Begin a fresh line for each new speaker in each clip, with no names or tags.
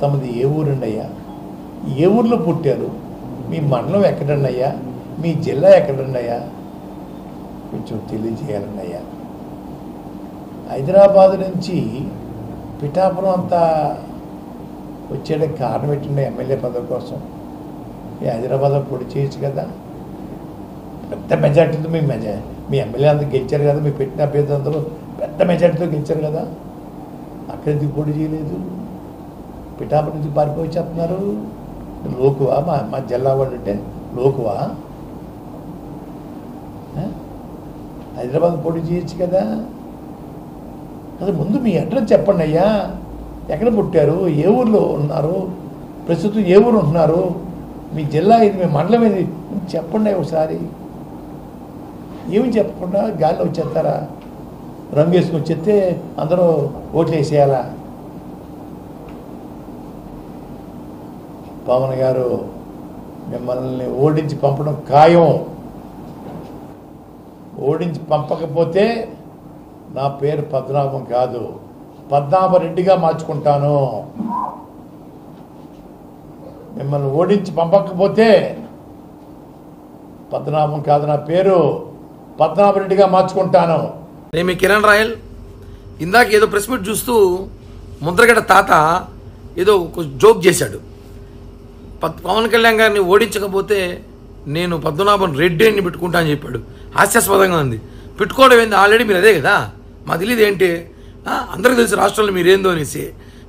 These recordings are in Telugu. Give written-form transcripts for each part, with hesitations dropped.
తమది ఏ ఊరండి అయ్యా? ఏ ఊర్లో పుట్టారు? మీ మండలం ఎక్కడండి అయ్యా? మీ జిల్లా ఎక్కడండి అయ్యా? కొంచెం తెలియజేయాలండి అయ్యా. హైదరాబాద్ నుంచి పిఠాపురం అంతా వచ్చేయడానికి కారణం ఏంటండి? ఎమ్మెల్యే పదవి కోసం. ఈ హైదరాబాద్లో పొడి చేయొచ్చు కదా. పెద్ద మెజార్టీతో మీ ఎమ్మెల్యే అందరూ గెలిచారు కదా, మీ పెట్టిన అభ్యర్థులు అందరూ పెద్ద మెజార్టీతో గెలిచారు కదా. అక్కడ ఎందుకు పొడి చేయలేదు? పిఠాపురం నుంచి పారిపోయి చెప్తున్నారు. లోకువా? మా జిల్లా వాళ్ళు అంటే లోకువా? హైదరాబాద్ పొడి చేయొచ్చు కదా. అది ముందు మీ అడ్రస్ చెప్పండి అయ్యా. ఎక్కడ పుట్టారు? ఏ ఊర్లో ఉన్నారు? ప్రస్తుతం ఏ ఊరు ఉంటున్నారు? మీ జిల్లా ఇది, మీ మండలం ఇది చెప్పండి ఒకసారి. ఏమి చెప్పకుండా గాల్లో వచ్చేస్తారా? రంగు వేసుకొని వచ్చేస్తే అందరూ ఓట్లు వేసేయాలా? పవన్ గారు మిమ్మల్ని ఓడించి పంపడం ఖాయం. ఓడించి పంపకపోతే నా పేరు పద్మనాభం కాదు, పద్మనాభరెడ్డిగా మార్చుకుంటాను. మిమ్మల్ని ఓడించి పంపకపోతే పద్మనాభం కాదు, నా పేరు పద్మనాభరెడ్డిగా మార్చుకుంటాను.
నేను మీ కిరణ్ రాయల్. ఇందాక ఏదో ప్రెస్ మీట్ చూస్తూ ముద్రగడ తాత ఏదో జోక్ చేశాడు. పవన్ కళ్యాణ్ గారిని ఓడించకపోతే నేను పద్మనాభం రెడ్డి అని పెట్టుకుంటా అని చెప్పాడు. హాస్యాస్పదంగా ఉంది. పెట్టుకోవడం ఏంది? ఆల్రెడీ మీరు అదే కదా. మా తెలియదు ఏంటి, అందరికీ తెలుసు రాష్ట్రంలో మీరేందో అనేసి.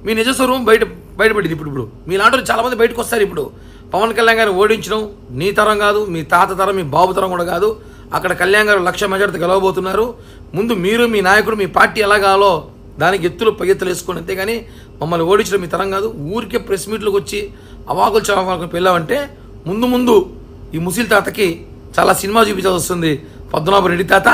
మీ నిజస్వరూపం బయటపడింది. ఇప్పుడు మీలాంటి చాలామంది బయటకు వస్తారు. ఇప్పుడు పవన్ కళ్యాణ్ గారిని ఓడించడం నీ తరం కాదు, మీ తాత తరం, మీ బాబు తరం కూడా కాదు. అక్కడ కళ్యాణ్ గారు 1,00,000 మెజార్టీ గెలవబోతున్నారు. ముందు మీరు, మీ నాయకుడు, మీ పార్టీ ఎలా కావాలో దానికి ఎత్తులు పగెత్తులు వేసుకొని, అంతేగాని మమ్మల్ని ఓడించడం మీ తరం కాదు. ఊరికే ప్రెస్ మీట్లకు వచ్చి అవాకులు చవాకులు పెళ్ళామంటే ముందు ఈ ముసిల్ తాతకి చాలా సినిమా చూపించాల్సి వస్తుంది. పద్మనాభరెడ్డి తాత